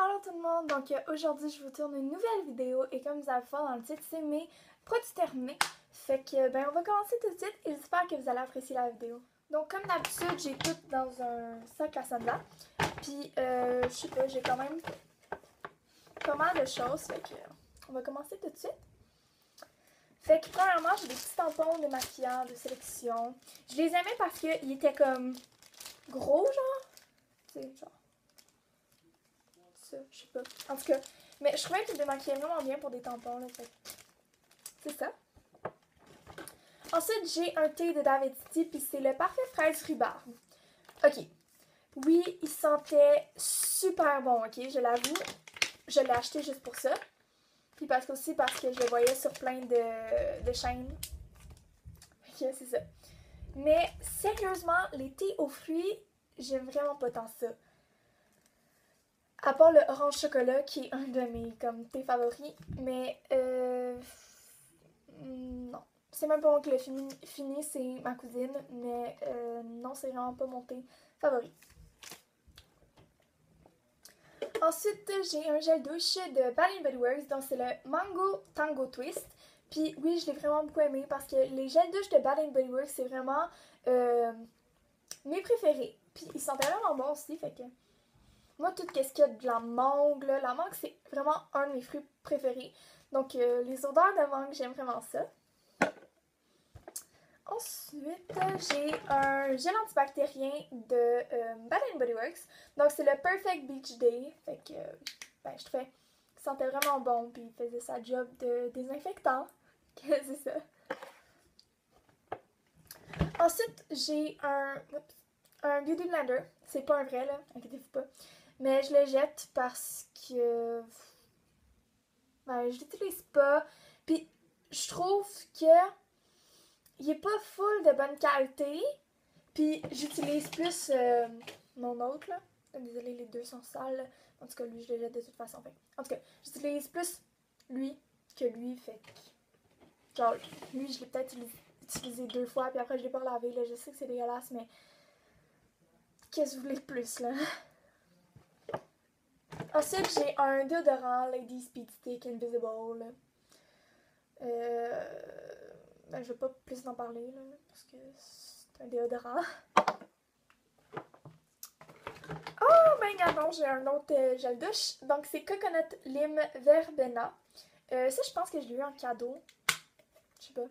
Allô tout le monde, donc aujourd'hui je vous tourne une nouvelle vidéo et comme vous allez voir dans le titre, c'est mes produits terminés. Fait que on va commencer tout de suite et j'espère que vous allez apprécier la vidéo. Donc comme d'habitude, j'ai tout dans un sac à sandales. Puis je sais pas, j'ai quand même pas mal de choses, fait que on va commencer tout de suite. Fait que premièrement, j'ai des petits tampons démaquillants de sélection. Je les aimais parce qu'ils étaient comme gros genre, tu sais genre. Je sais pas. En tout cas, mais je trouvais qu'il démaquillait vraiment bien pour des tampons, là, fait. C'est ça. Ensuite, j'ai un thé de David City, puis c'est le parfait fraise rhubarbe. Ok. Oui, il sentait super bon, ok, je l'avoue. Je l'ai acheté juste pour ça. Puis parce que je le voyais sur plein de chaînes. Ok, c'est ça. Mais sérieusement, les thés aux fruits, j'aime vraiment pas tant ça. À part le orange chocolat qui est un de mes comme thés favoris, mais non. C'est même pas moi qui l'ai fini, c'est ma cousine, mais non, c'est vraiment pas mon thé favori. Ensuite, j'ai un gel douche de Bath & Body Works, donc c'est le Mango Tango Twist. Puis oui, je l'ai vraiment beaucoup aimé parce que les gels douche de Bath & Body Works, c'est vraiment mes préférés. Puis ils sentaient vraiment bons aussi, fait que moi, tout ce qu'il y a de la mangue, là, la mangue, c'est vraiment un de mes fruits préférés. Donc, les odeurs de mangue, j'aime vraiment ça. Ensuite, j'ai un gel antibactérien de Bath & Body Works. Donc, c'est le Perfect Beach Day. Fait que, je trouvais qu'il sentait vraiment bon, puis il faisait sa job de désinfectant. C'est ça. Ensuite, j'ai un Beauty Blender. C'est pas un vrai, là, inquiétez-vous pas. Mais je le jette parce que je l'utilise pas. Puis je trouve que il est pas full de bonne qualité. Puis j'utilise plus mon autre là. Désolée, les deux sont sales. En tout cas, lui, je le jette de toute façon. Fait. En tout cas, j'utilise plus lui que lui. Fait que, genre, lui, je l'ai peut-être utilisé 2 fois. Puis après, je l'ai pas lavé. Là. Je sais que c'est dégueulasse, mais qu'est-ce que vous voulez de plus là? Ensuite, j'ai un déodorant Lady Speed Stick Invisible. Je vais pas plus en parler là, parce que c'est un déodorant. Oh, regardons, j'ai un autre gel douche. Donc, c'est Coconut Lime Verbena. Ça, je pense que je l'ai eu en cadeau. Je sais pas.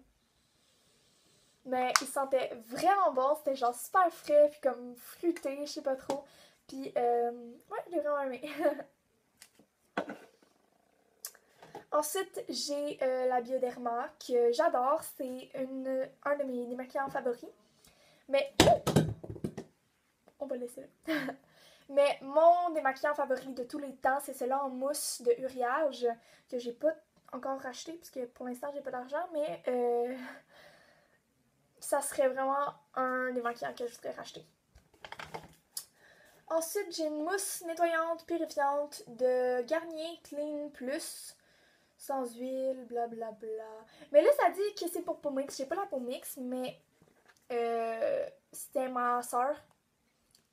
Mais il sentait vraiment bon. C'était genre super frais, puis comme fruité, je sais pas trop. Puis, ouais, j'ai vraiment aimé. Ensuite, j'ai la Bioderma que j'adore. C'est un de mes démaquillants favoris. Mais on va le laisser là. Mais mon démaquillant favori de tous les temps, c'est celui-là en mousse de Uriage que j'ai pas encore racheté parce que pour l'instant j'ai pas d'argent, mais ça serait vraiment un démaquillant que je voudrais racheter. Ensuite, j'ai une mousse nettoyante purifiante de Garnier Clean Plus. Sans huile, blablabla. Mais là, ça dit que c'est pour peau mix. J'ai pas la peau mix, mais c'était ma soeur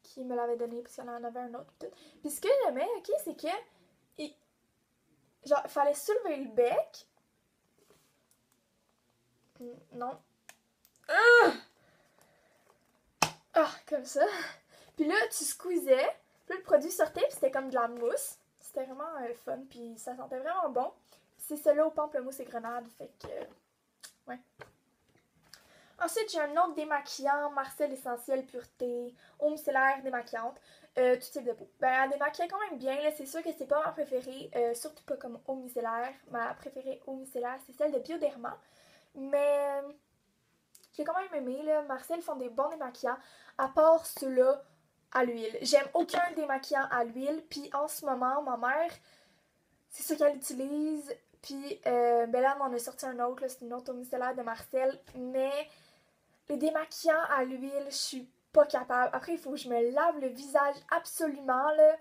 qui me l'avait donné parce qu'elle en avait un autre. Puis ce que j'aimais, ok, c'est que genre, fallait soulever le bec. Non. Ah, comme ça. Puis là, tu squeezais. Puis le produit sortait, puis c'était comme de la mousse. C'était vraiment fun, puis ça sentait vraiment bon. C'est celui-là au pamplemousse et grenade, fait que... ouais. Ensuite, j'ai un autre démaquillant, Marcel Essentiel Pureté, eau micellaire démaquillante, tout type de peau. Elle démaquille quand même bien, là, c'est sûr que c'est pas ma préférée, surtout pas comme eau micellaire. Ma préférée eau micellaire, c'est celle de Bioderma. Mais j'ai quand même aimé, là, Marcel font des bons démaquillants, à part ceux-là à l'huile. J'aime aucun démaquillant à l'huile, puis en ce moment, ma mère, c'est ça qu'elle utilise, puis là, on en a sorti un autre, c'est une autre eau micellaire de Marcel, mais... les démaquillants à l'huile, je suis pas capable. Après, il faut que je me lave le visage absolument, là.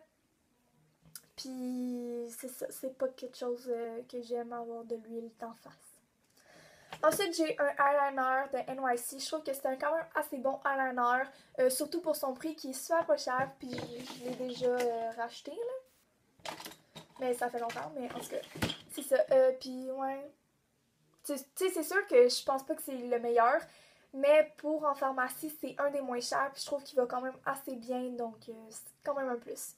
Puis, c'est ça, c'est pas quelque chose que j'aime avoir de l'huile d'en face. Ensuite, j'ai un eyeliner de NYC. Je trouve que c'est quand même assez bon eyeliner, surtout pour son prix qui est super pas cher, puis je l'ai déjà racheté, là. Mais ça fait longtemps, mais en tout cas, c'est ça. Puis ouais, tu sais, c'est sûr que je pense pas que c'est le meilleur, mais pour en pharmacie, c'est un des moins chers, puis je trouve qu'il va quand même assez bien, donc c'est quand même un plus.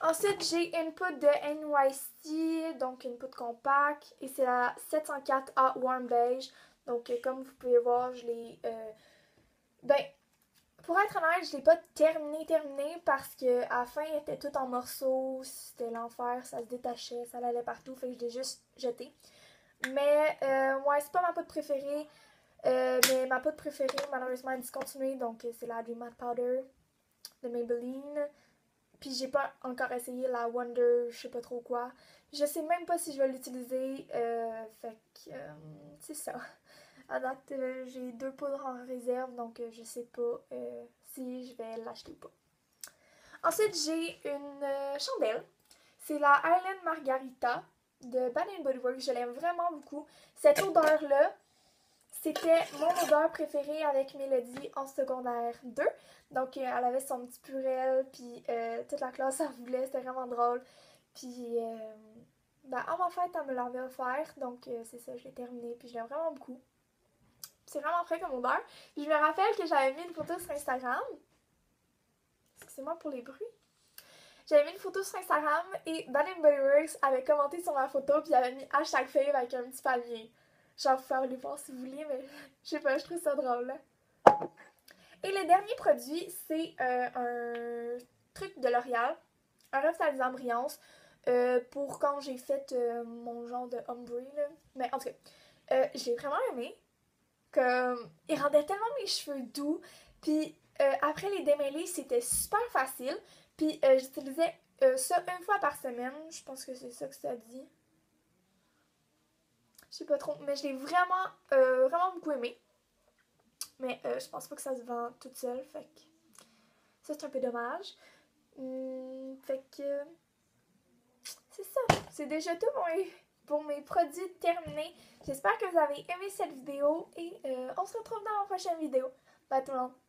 Ensuite, j'ai une poudre de NYC, donc une poudre compacte, et c'est la 704A Warm Beige. Donc, comme vous pouvez voir, je l'ai... ben, pour être honnête, je l'ai pas terminé parce que à la fin, elle était toute en morceaux, c'était l'enfer, ça se détachait, ça allait partout, fait que je l'ai juste jeté. Mais, ouais, c'est pas ma poudre préférée, mais ma poudre préférée, malheureusement, est discontinuée, donc c'est la Dream Matte Powder de Maybelline. Puis j'ai pas encore essayé la Wonder, je sais pas trop quoi. Je sais même pas si je vais l'utiliser. Fait que c'est ça. À date, j'ai 2 poudres en réserve, donc je sais pas si je vais l'acheter ou pas. Ensuite, j'ai une chandelle. C'est la Island Margarita de Bath Body Works. Je l'aime vraiment beaucoup. Cette odeur-là, c'était mon odeur préférée avec Mélodie en secondaire 2. Donc, elle avait son petit purel, puis toute la classe en voulait, c'était vraiment drôle. Puis, ben, à ma fête, elle me l'avait offert, donc c'est ça, je l'ai terminé, puis je l'aime vraiment beaucoup. C'est vraiment frais comme odeur. Puis, je me rappelle que j'avais mis une photo sur Instagram. Excusez-moi pour les bruits. J'avais mis une photo sur Instagram et Bath Body Works avait commenté sur ma photo, puis il avait mis hashtag fave avec un petit palmier. Genre, vous pouvez aller voir si vous voulez, mais je sais pas, je trouve ça drôle, là. Et le dernier produit, c'est un truc de L'Oréal, un revitalisant brillance, pour quand j'ai fait mon genre de ombre, là. Mais en tout cas, j'ai vraiment aimé. Comme, il rendait tellement mes cheveux doux, puis après les démêler, c'était super facile. Puis j'utilisais ça une fois par semaine, je pense que c'est ça que ça dit. Je sais pas trop, mais je l'ai vraiment beaucoup aimé. Mais je pense pas que ça se vend toute seule, fait que ça c'est un peu dommage. Fait que c'est ça. C'est déjà tout pour mes produits terminés. J'espère que vous avez aimé cette vidéo et on se retrouve dans la prochaine vidéo. Bye tout le monde!